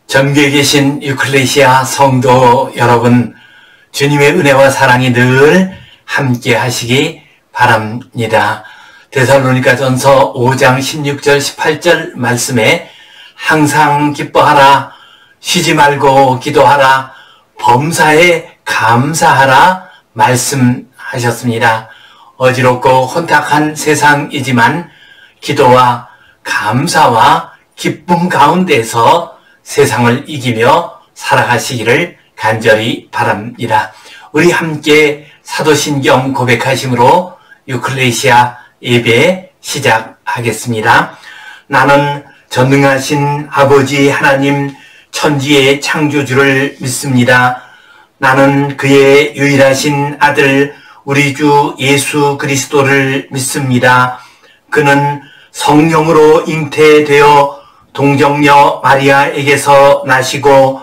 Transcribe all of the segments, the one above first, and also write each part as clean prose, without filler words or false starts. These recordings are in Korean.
전교에 계신 유클레시아 성도 여러분, 주님의 은혜와 사랑이 늘 함께 하시기 바랍니다. 데살로니가전서 5장 16절 18절 말씀에 항상 기뻐하라, 쉬지 말고 기도하라, 범사에 감사하라 말씀하셨습니다. 어지럽고 혼탁한 세상이지만 기도와 감사와 기쁨 가운데서 세상을 이기며 살아가시기를 간절히 바랍니다. 우리 함께 사도신경 고백하심으로 유클레시아 예배 시작하겠습니다. 나는 전능하신 아버지 하나님 천지의 창조주를 믿습니다. 나는 그의 유일하신 아들 우리 주 예수 그리스도를 믿습니다. 그는 성령으로 잉태되어 동정녀 마리아에게서 나시고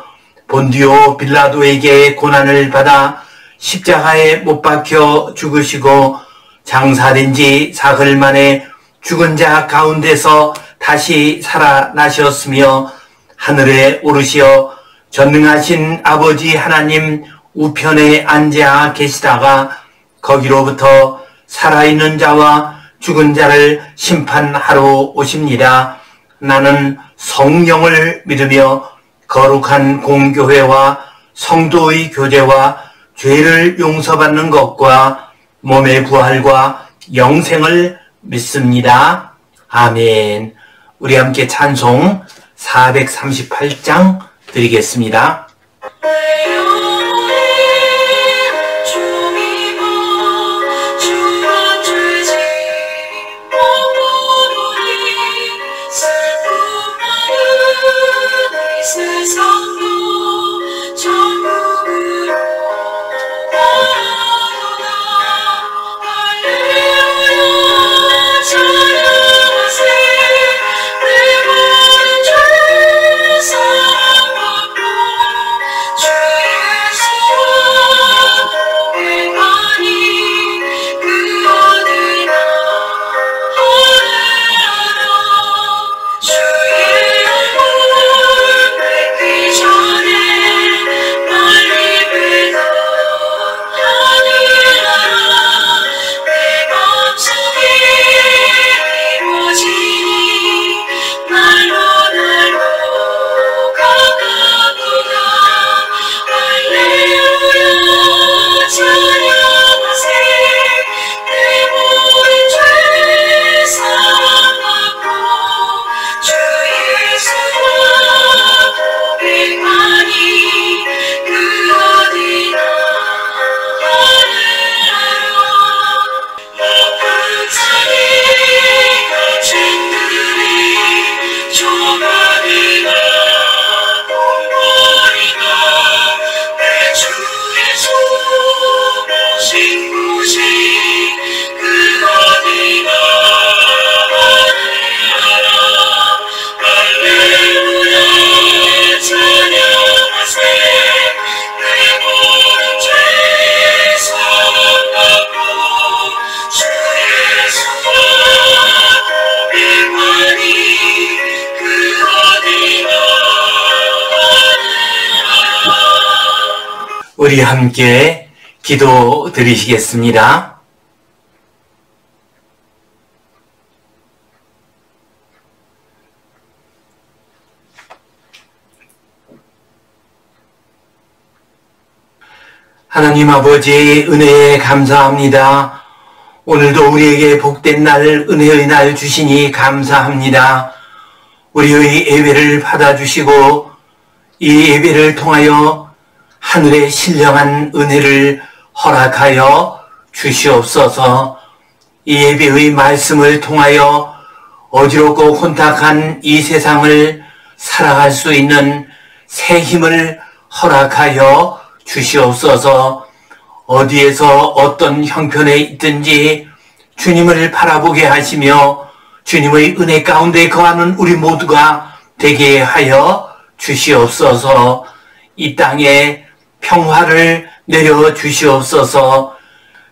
본디오 빌라도에게 고난을 받아 십자가에 못 박혀 죽으시고 장사된 지 사흘 만에 죽은 자 가운데서 다시 살아나셨으며 하늘에 오르시어 전능하신 아버지 하나님 우편에 앉아 계시다가 거기로부터 살아있는 자와 죽은 자를 심판하러 오십니다. 나는 성령을 믿으며 거룩한 공교회와 성도의 교제와 죄를 용서받는 것과 몸의 부활과 영생을 믿습니다. 아멘. 우리 함께 찬송 438장 드리겠습니다. 우리 함께 기도 드리시겠습니다. 하나님 아버지 은혜에 감사합니다. 오늘도 우리에게 복된 날, 은혜의 날 주시니 감사합니다. 우리의 예배를 받아주시고 이 예배를 통하여 하늘의 신령한 은혜를 허락하여 주시옵소서. 이 예배의 말씀을 통하여 어지럽고 혼탁한 이 세상을 살아갈 수 있는 새 힘을 허락하여 주시옵소서. 어디에서 어떤 형편에 있든지 주님을 바라보게 하시며 주님의 은혜 가운데 거하는 우리 모두가 되게 하여 주시옵소서. 이 땅에 평화를 내려 주시옵소서.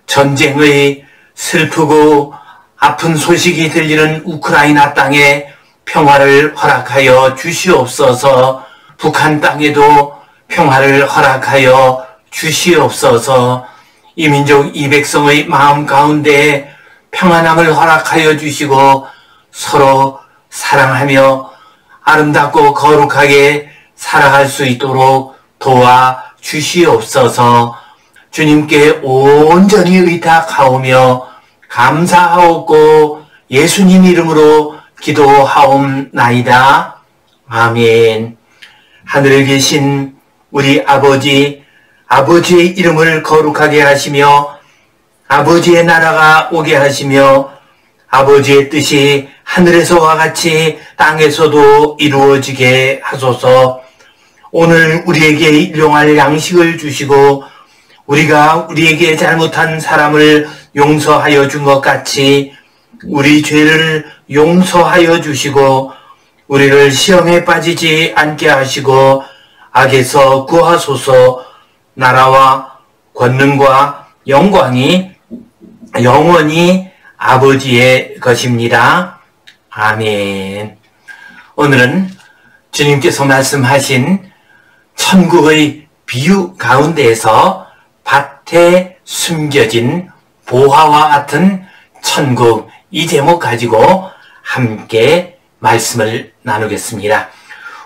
전쟁의 슬프고 아픈 소식이 들리는 우크라이나 땅에 평화를 허락하여 주시옵소서. 북한 땅에도 평화를 허락하여 주시옵소서. 이 민족 이 백성의 마음 가운데 평안함을 허락하여 주시고 서로 사랑하며 아름답고 거룩하게 살아갈 수 있도록 도와 주시옵소서. 주님께 온전히 의탁하오며 감사하옵고 예수님 이름으로 기도하옵나이다. 아멘. 하늘에 계신 우리 아버지, 아버지의 이름을 거룩하게 하시며 아버지의 나라가 오게 하시며 아버지의 뜻이 하늘에서와 같이 땅에서도 이루어지게 하소서. 오늘 우리에게 일용할 양식을 주시고 우리가 우리에게 잘못한 사람을 용서하여 준 것 같이 우리 죄를 용서하여 주시고 우리를 시험에 빠지지 않게 하시고 악에서 구하소서. 나라와 권능과 영광이 영원히 아버지의 것입니다. 아멘. 오늘은 주님께서 말씀하신 천국의 비유 가운데에서 밭에 숨겨진 보화와 같은 천국, 이 제목 가지고 함께 말씀을 나누겠습니다.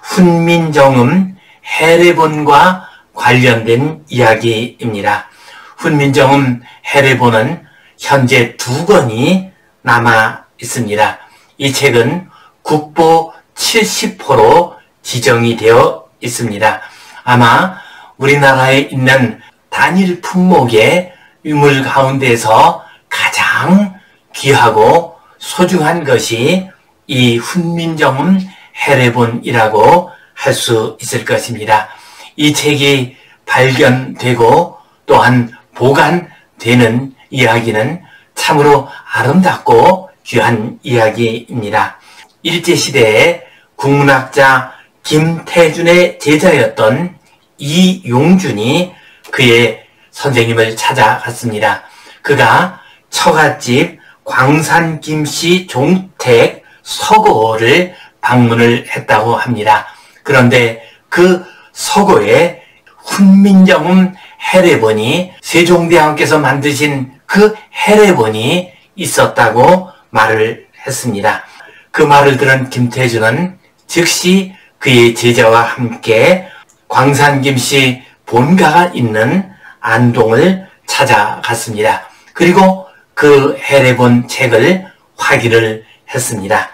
훈민정음 헤레본과 관련된 이야기입니다. 훈민정음 헤레본은 현재 2권이 남아 있습니다. 이 책은 국보 70호로 지정이 되어 있습니다. 아마 우리나라에 있는 단일 품목의 유물 가운데서 가장 귀하고 소중한 것이 이 훈민정음 헤레본이라고 할 수 있을 것입니다. 이 책이 발견되고 또한 보관되는 이야기는 참으로 아름답고 귀한 이야기입니다. 일제시대에 국문학자 김태준의 제자였던 이용준이 그의 선생님을 찾아갔습니다. 그가 처갓집 광산김씨 종택 서고를 방문을 했다고 합니다. 그런데 그 서고에 훈민정음 헤레본이 세종대왕께서 만드신 그 헤레본이 있었다고 말을 했습니다. 그 말을 들은 김태준은 즉시 그의 제자와 함께 광산김씨 본가가 있는 안동을 찾아갔습니다. 그리고 그 헤레본 책을 확인을 했습니다.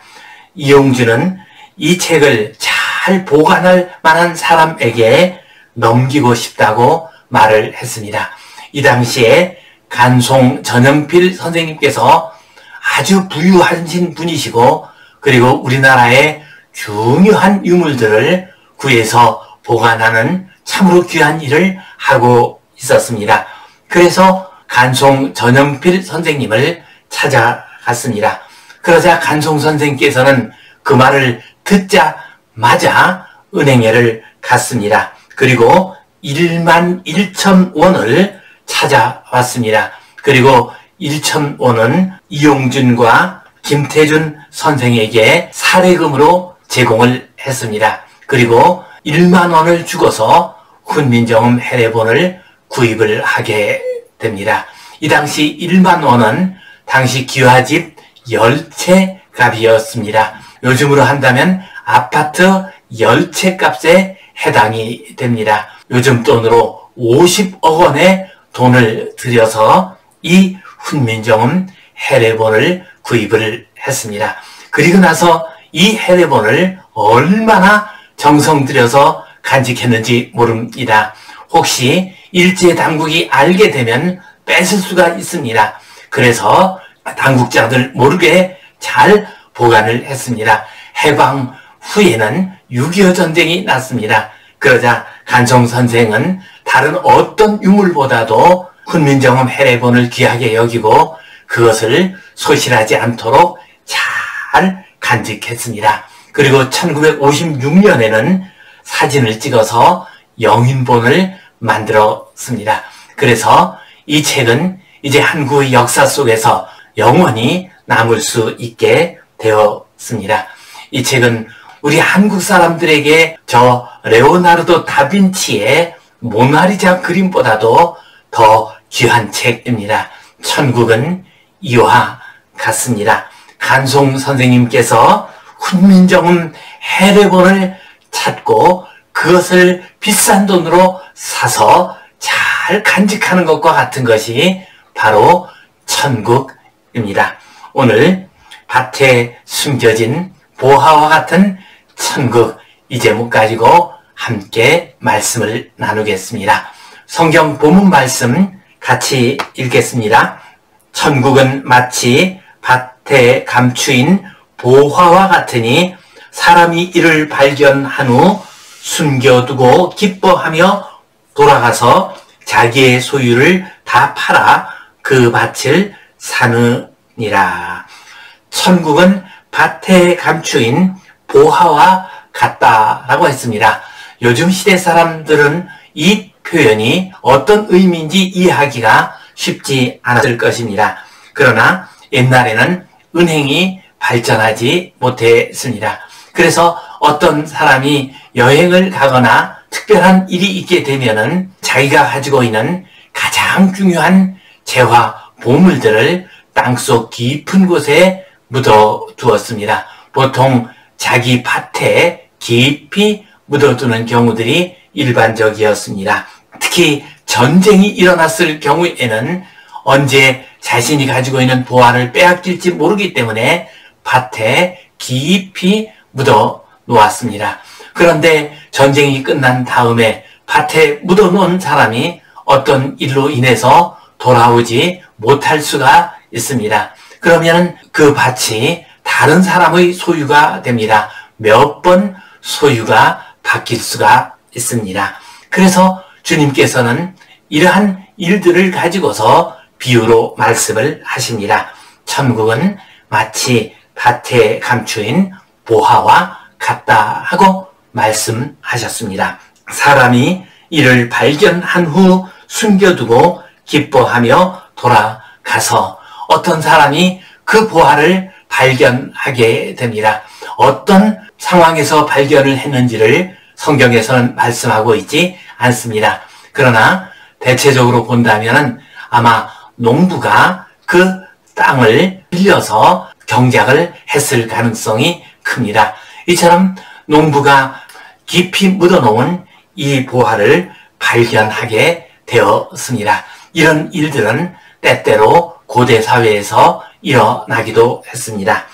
이용준은 이 책을 잘 보관할 만한 사람에게 넘기고 싶다고 말을 했습니다. 이 당시에 간송 전영필 선생님께서 아주 부유하신 분이시고 그리고 우리나라의 중요한 유물들을 구해서 보관하는 참으로 귀한 일을 하고 있었습니다. 그래서 간송 전영필 선생님을 찾아갔습니다. 그러자 간송 선생께서는 그 말을 듣자마자 은행회를 갔습니다. 그리고 1만 1천 원을 찾아왔습니다. 그리고 1천 원은 이용준과 김태준 선생에게 사례금으로 제공을 했습니다. 그리고 1만 원을 주고서 훈민정음 헤레본을 구입을 하게 됩니다. 이 당시 1만 원은 당시 기와집 10채 값이었습니다. 요즘으로 한다면 아파트 10채 값에 해당이 됩니다. 요즘 돈으로 50억 원의 돈을 들여서 이 훈민정음 헤레본을 구입을 했습니다. 그리고 나서 이 헤레본을 얼마나 정성 들여서 간직했는지 모릅니다. 혹시 일제당국이 알게 되면 뺏을 수가 있습니다. 그래서 당국자들 모르게 잘 보관을 했습니다. 해방 후에는 6.25 전쟁이 났습니다. 그러자 간송 선생은 다른 어떤 유물보다도 훈민정음 헤레본을 귀하게 여기고 그것을 소실하지 않도록 잘 간직했습니다. 그리고 1956년에는 사진을 찍어서 영인본을 만들었습니다. 그래서 이 책은 이제 한국의 역사 속에서 영원히 남을 수 있게 되었습니다. 이 책은 우리 한국 사람들에게 저 레오나르도 다빈치의 모나리자 그림보다도 더 귀한 책입니다. 천국은 이와 같습니다. 간송 선생님께서 훈민정음 해례본을 찾고 그것을 비싼 돈으로 사서 잘 간직하는 것과 같은 것이 바로 천국입니다. 오늘 밭에 숨겨진 보화와 같은 천국, 이 제목 가지고 함께 말씀을 나누겠습니다. 성경 본문 말씀 같이 읽겠습니다. 천국은 마치 밭에 감추인 보화와 같으니 사람이 이를 발견한 후 숨겨두고 기뻐하며 돌아가서 자기의 소유를 다 팔아 그 밭을 사느니라. 천국은 밭에 감추인 보화와 같다라고 했습니다. 요즘 시대 사람들은 이 표현이 어떤 의미인지 이해하기가 쉽지 않았을 것입니다. 그러나 옛날에는 은행이 발전하지 못했습니다. 그래서 어떤 사람이 여행을 가거나 특별한 일이 있게 되면은 자기가 가지고 있는 가장 중요한 재화 보물들을 땅속 깊은 곳에 묻어 두었습니다. 보통 자기 밭에 깊이 묻어두는 경우들이 일반적이었습니다. 특히 전쟁이 일어났을 경우에는 언제 자신이 가지고 있는 보화를 빼앗길지 모르기 때문에 밭에 깊이 묻어 놓았습니다. 그런데 전쟁이 끝난 다음에 밭에 묻어 놓은 사람이 어떤 일로 인해서 돌아오지 못할 수가 있습니다. 그러면 그 밭이 다른 사람의 소유가 됩니다. 몇 번 소유가 바뀔 수가 있습니다. 그래서 주님께서는 이러한 일들을 가지고서 비유로 말씀을 하십니다. 천국은 마치 밭에 감추인 보화와 같다 하고 말씀하셨습니다. 사람이 이를 발견한 후 숨겨두고 기뻐하며 돌아가서 어떤 사람이 그 보화를 발견하게 됩니다. 어떤 상황에서 발견을 했는지를 성경에서는 말씀하고 있지 않습니다. 그러나 대체적으로 본다면 아마 농부가 그 땅을 빌려서 경작을 했을 가능성이 큽니다. 이처럼 농부가 깊이 묻어놓은 이 보화를 발견하게 되었습니다. 이런 일들은 때때로 고대 사회에서 일어나기도 했습니다.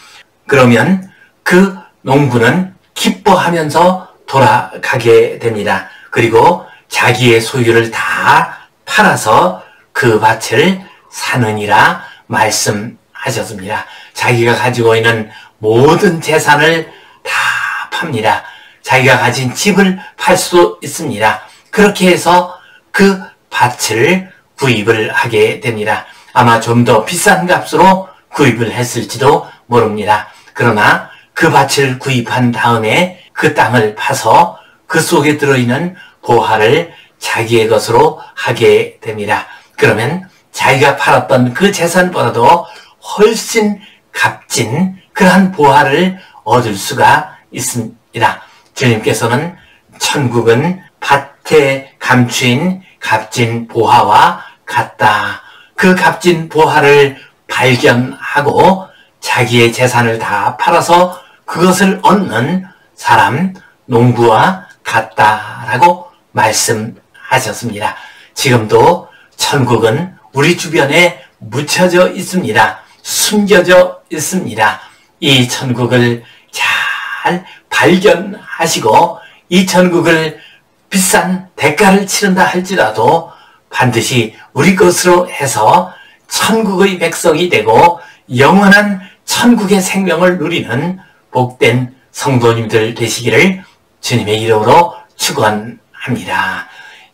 그러면 그 농부는 기뻐하면서 돌아가게 됩니다. 그리고 자기의 소유를 다 팔아서 그 밭을 사느니라 말씀하셨습니다. 자기가 가지고 있는 모든 재산을 다 팝니다. 자기가 가진 집을 팔 수도 있습니다. 그렇게 해서 그 밭을 구입을 하게 됩니다. 아마 좀 더 비싼 값으로 구입을 했을지도 모릅니다. 그러나 그 밭을 구입한 다음에 그 땅을 파서 그 속에 들어있는 보화를 자기의 것으로 하게 됩니다. 그러면 자기가 팔았던 그 재산보다도 훨씬 값진 그러한 보화를 얻을 수가 있습니다. 주님께서는 천국은 밭에 감추인 값진 보화와 같다. 그 값진 보화를 발견하고 자기의 재산을 다 팔아서 그것을 얻는 사람, 농부와 같다라고 말씀하셨습니다. 지금도 천국은 우리 주변에 묻혀져 있습니다. 숨겨져 있습니다. 이 천국을 잘 발견하시고 이 천국을 비싼 대가를 치른다 할지라도 반드시 우리 것으로 해서 천국의 백성이 되고 영원한 천국의 생명을 누리는 복된 성도님들 되시기를 주님의 이름으로 축원합니다.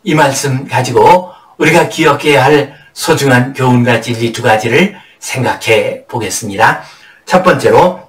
이 말씀 가지고 우리가 기억해야 할 소중한 교훈과 진리 두 가지를 생각해 보겠습니다. 첫 번째로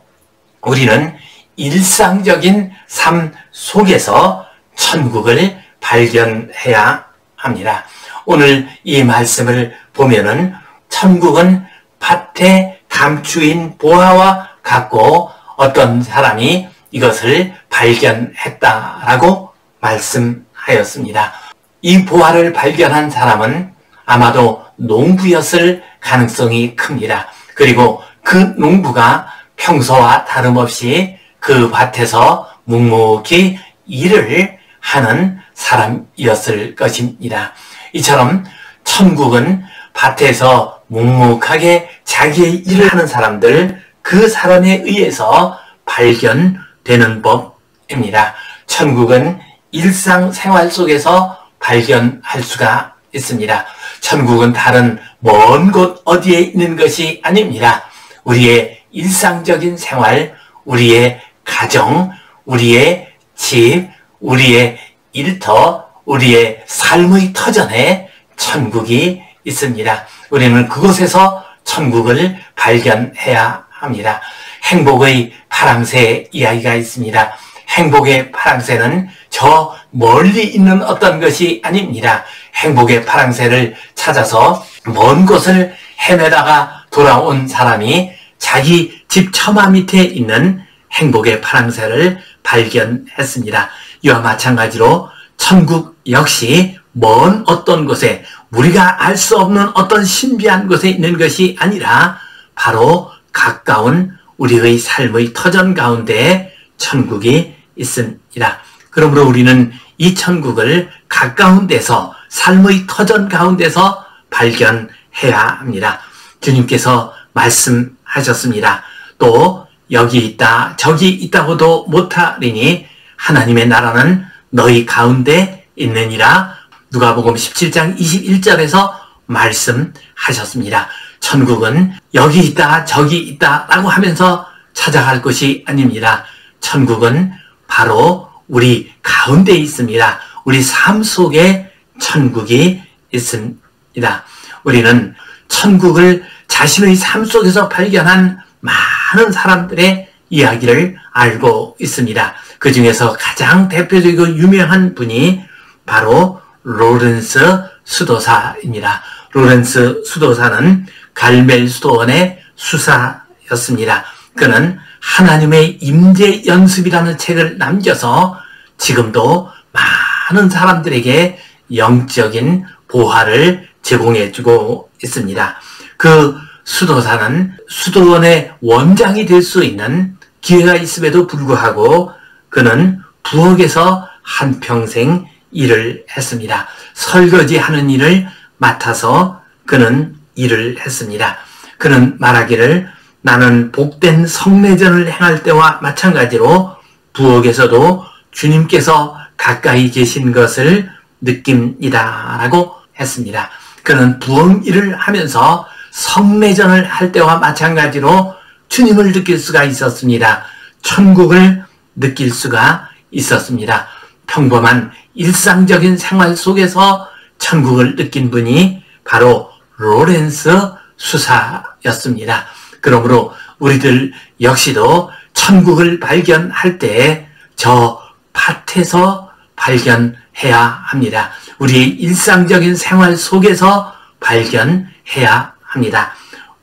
우리는 일상적인 삶 속에서 천국을 발견해야 합니다. 오늘 이 말씀을 보면은 천국은 밭에 감추인 보화와 같고 어떤 사람이 이것을 발견했다라고 말씀하였습니다. 이 보화를 발견한 사람은 아마도 농부였을 가능성이 큽니다. 그리고 그 농부가 평소와 다름없이 그 밭에서 묵묵히 일을 하는 사람이었을 것입니다. 이처럼 천국은 밭에서 묵묵하게 자기의 일을 하는 사람들, 그 사람에 의해서 발견되는 법입니다. 천국은 일상생활 속에서 발견할 수가 있습니다. 천국은 다른 먼 곳 어디에 있는 것이 아닙니다. 우리의 일상적인 생활, 우리의 가정, 우리의 집, 우리의 일터, 우리의 삶의 터전에 천국이 있습니다. 우리는 그곳에서 천국을 발견해야 합니다. 행복의 파랑새 이야기가 있습니다. 행복의 파랑새는 저 멀리 있는 어떤 것이 아닙니다. 행복의 파랑새를 찾아서 먼 곳을 헤매다가 돌아온 사람이 자기 집 처마 밑에 있는 행복의 파랑새를 발견했습니다. 이와 마찬가지로 천국 역시 먼 어떤 곳에, 우리가 알 수 없는 어떤 신비한 곳에 있는 것이 아니라 바로 가까운 우리의 삶의 터전 가운데 천국이 있습니다. 그러므로 우리는 이 천국을 가까운 데서, 삶의 터전 가운데서 발견해야 합니다. 주님께서 말씀하셨습니다. 또 여기 있다 저기 있다고도 못하리니 하나님의 나라는 너희 가운데 있느니라. 누가복음 17장 21절에서 말씀하셨습니다. 천국은 여기 있다 저기 있다 라고 하면서 찾아갈 것이 아닙니다. 천국은 바로 우리 가운데 있습니다. 우리 삶 속에 천국이 있습니다. 우리는 천국을 자신의 삶 속에서 발견한 많은 사람들의 이야기를 알고 있습니다. 그 중에서 가장 대표적이고 유명한 분이 바로 로렌스 수도사입니다. 로렌스 수도사는 갈멜 수도원의 수사였습니다. 그는 하나님의 임재 연습이라는 책을 남겨서 지금도 많은 사람들에게 영적인 보화를 제공해주고 있습니다. 그 수도사는 수도원의 원장이 될 수 있는 기회가 있음에도 불구하고 그는 부엌에서 한평생 일을 했습니다. 설거지하는 일을 맡아서 그는 일을 했습니다. 그는 말하기를 나는 복된 성례전을 행할 때와 마찬가지로 부엌에서도 주님께서 가까이 계신 것을 느낍니다 라고 했습니다. 그는 부엌 일을 하면서 성례전을 할 때와 마찬가지로 주님을 느낄 수가 있었습니다. 천국을 느낄 수가 있었습니다. 평범한 일상적인 생활 속에서 천국을 느낀 분이 바로 로렌스 수사였습니다. 그러므로 우리들 역시도 천국을 발견할 때 저 밭에서 발견해야 합니다. 우리의 일상적인 생활 속에서 발견해야 합니다.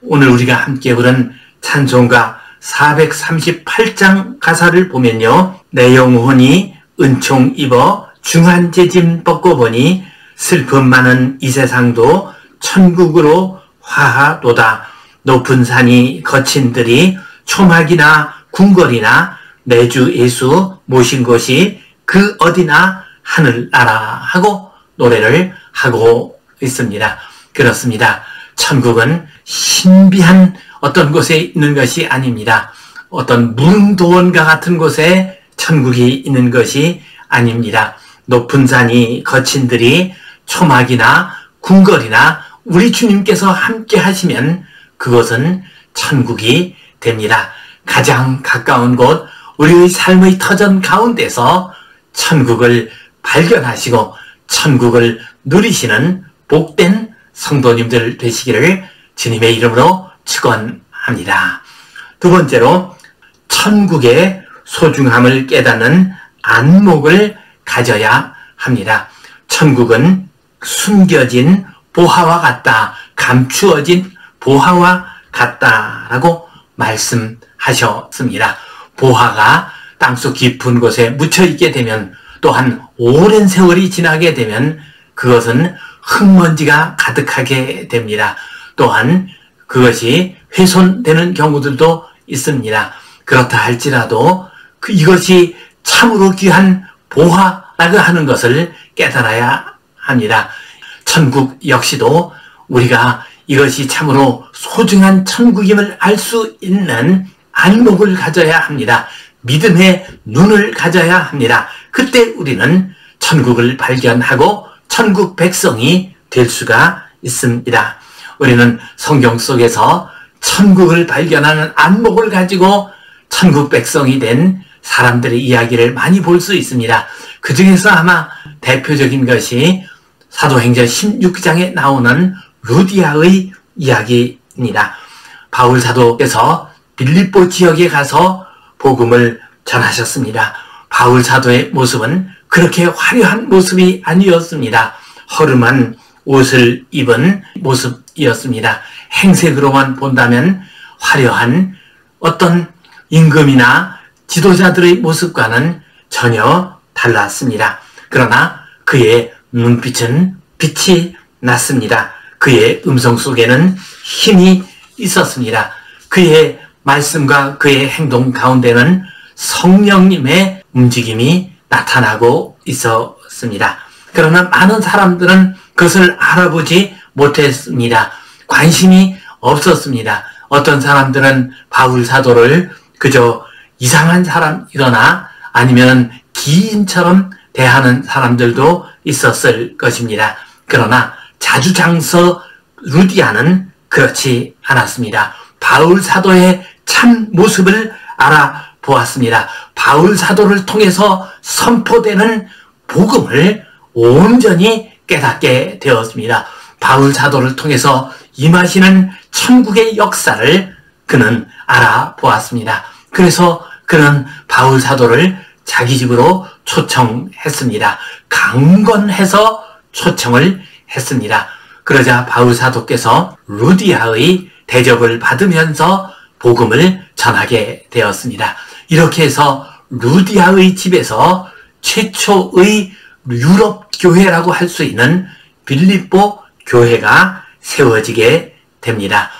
오늘 우리가 함께 부른 찬송가 438장 가사를 보면요. 내 영혼이 은총 입어 중한 재짐 벗고 보니 슬픔 많은 이 세상도 천국으로 화하도다. 높은 산이 거친 들이 초막이나 궁궐이나 내 주 예수 모신 곳이 그 어디나 하늘나라 하고 노래를 하고 있습니다. 그렇습니다. 천국은 신비한 어떤 곳에 있는 것이 아닙니다. 어떤 무릉도원과 같은 곳에 천국이 있는 것이 아닙니다. 높은 산이 거친 들이 초막이나 궁궐이나 우리 주님께서 함께 하시면 그것은 천국이 됩니다. 가장 가까운 곳, 우리의 삶의 터전 가운데서 천국을 발견하시고 천국을 누리시는 복된 성도님들 되시기를 주님의 이름으로 축원합니다. 두 번째로 천국의 소중함을 깨닫는 안목을 가져야 합니다. 천국은 숨겨진 보화와 같다, 감추어진 보화와 같다라고 말씀하셨습니다. 보화가 땅속 깊은 곳에 묻혀 있게 되면, 또한 오랜 세월이 지나게 되면 그것은 흙먼지가 가득하게 됩니다. 또한 그것이 훼손되는 경우들도 있습니다. 그렇다 할지라도 이것이 참으로 귀한 보화라고 하는 것을 깨달아야 합니다. 천국 역시도 우리가 이것이 참으로 소중한 천국임을 알 수 있는 안목을 가져야 합니다. 믿음의 눈을 가져야 합니다. 그때 우리는 천국을 발견하고 천국 백성이 될 수가 있습니다. 우리는 성경 속에서 천국을 발견하는 안목을 가지고 천국 백성이 된 사람들의 이야기를 많이 볼 수 있습니다. 그 중에서 아마 대표적인 것이 사도행전 16장에 나오는 루디아의 이야기입니다. 바울 사도께서 빌립보 지역에 가서 복음을 전하셨습니다. 바울 사도의 모습은 그렇게 화려한 모습이 아니었습니다. 허름한 옷을 입은 모습이었습니다. 행색으로만 본다면 화려한 어떤 임금이나 지도자들의 모습과는 전혀 달랐습니다. 그러나 그의 눈빛은 빛이 났습니다. 그의 음성 속에는 힘이 있었습니다. 그의 말씀과 그의 행동 가운데는 성령님의 움직임이 나타나고 있었습니다. 그러나 많은 사람들은 그것을 알아보지 못했습니다. 관심이 없었습니다. 어떤 사람들은 바울 사도를 그저 이상한 사람이거나 아니면 기인처럼 대하는 사람들도 있었을 것입니다. 그러나 자주장서 루디아는 그렇지 않았습니다. 바울 사도의 참 모습을 알아보았습니다. 바울 사도를 통해서 선포되는 복음을 온전히 깨닫게 되었습니다. 바울 사도를 통해서 임하시는 천국의 역사를 그는 알아보았습니다. 그래서 그는 바울 사도를 자기 집으로 초청했습니다. 강권해서 초청을 했습니다. 그러자 바울 사도께서 루디아의 대접을 받으면서 복음을 전하게 되었습니다. 이렇게 해서 루디아의 집에서 최초의 유럽 교회라고 할 수 있는 빌립보 교회가 세워지게 됩니다.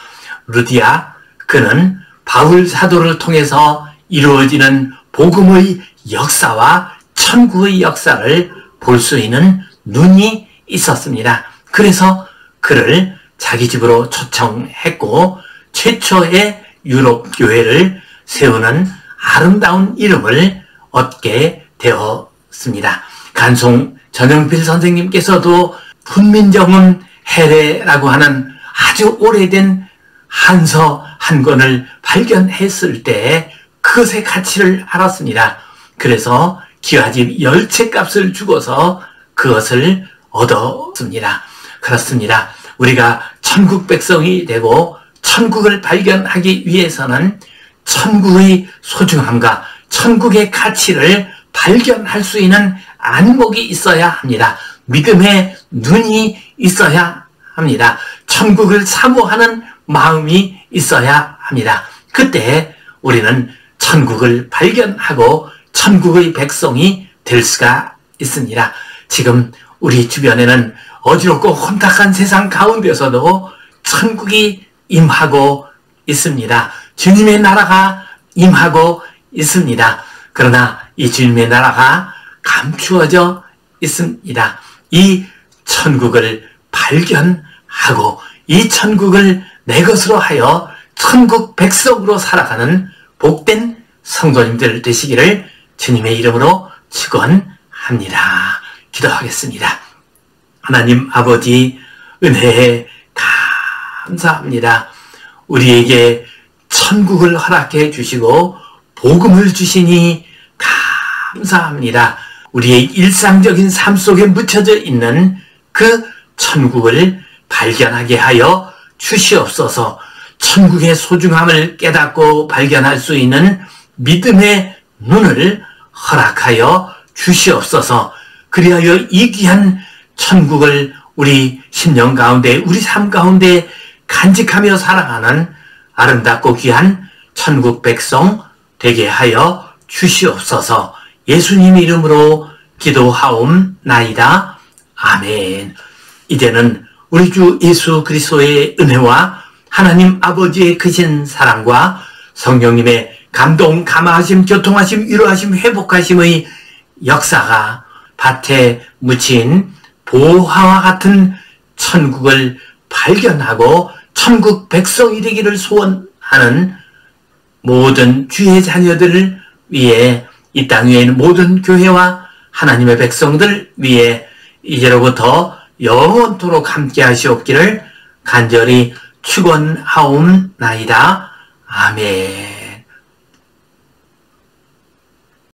루디아, 그는 바울 사도를 통해서 이루어지는 복음의 역사와 천국의 역사를 볼 수 있는 눈이 있었습니다. 그래서 그를 자기 집으로 초청했고 최초의 유럽 교회를 세우는 아름다운 이름을 얻게 되었습니다. 간송 전영필 선생님께서도 훈민정음 해례라고 하는 아주 오래된 한서 한 권을 발견했을 때 그것의 가치를 알았습니다. 그래서 기와집 10채 값을 주고서 그것을 얻었습니다. 그렇습니다. 우리가 천국 백성이 되고 천국을 발견하기 위해서는 천국의 소중함과 천국의 가치를 발견할 수 있는 안목이 있어야 합니다. 믿음의 눈이 있어야 합니다. 천국을 사모하는 마음이 있어야 합니다. 그때 우리는 천국을 발견하고 천국의 백성이 될 수가 있습니다. 지금 우리 주변에는 어지럽고 혼탁한 세상 가운데서도 천국이 임하고 있습니다. 주님의 나라가 임하고 있습니다. 그러나 이 주님의 나라가 감추어져 있습니다. 이 천국을 발견하고 이 천국을 내 것으로 하여 천국 백성으로 살아가는 복된 성도님들 되시기를 주님의 이름으로 축원합니다. 기도하겠습니다. 하나님 아버지, 은혜에 감사합니다. 우리에게 천국을 허락해 주시고 복음을 주시니 감사합니다. 우리의 일상적인 삶 속에 묻혀져 있는 그 천국을 발견하게 하여 주시옵소서. 천국의 소중함을 깨닫고 발견할 수 있는 믿음의 눈을 허락하여 주시옵소서. 그리하여 이 귀한 천국을 우리 심령 가운데, 우리 삶 가운데 간직하며 살아가는 아름답고 귀한 천국 백성 되게 하여 주시옵소서. 예수님 이름으로 기도하옵나이다. 아멘. 이제는 우리 주 예수 그리스도의 은혜와 하나님 아버지의 크신 사랑과 성령님의 감동, 감화하심, 교통하심, 위로하심, 회복하심의 역사가 밭에 묻힌 보화와 같은 천국을 발견하고 천국 백성이 되기를 소원하는 모든 주의 자녀들을 위해 이 땅 위에 있는 모든 교회와 하나님의 백성들 위해 이제로부터 영원토록 함께 하시옵기를 간절히 축원하옵나이다. 아멘.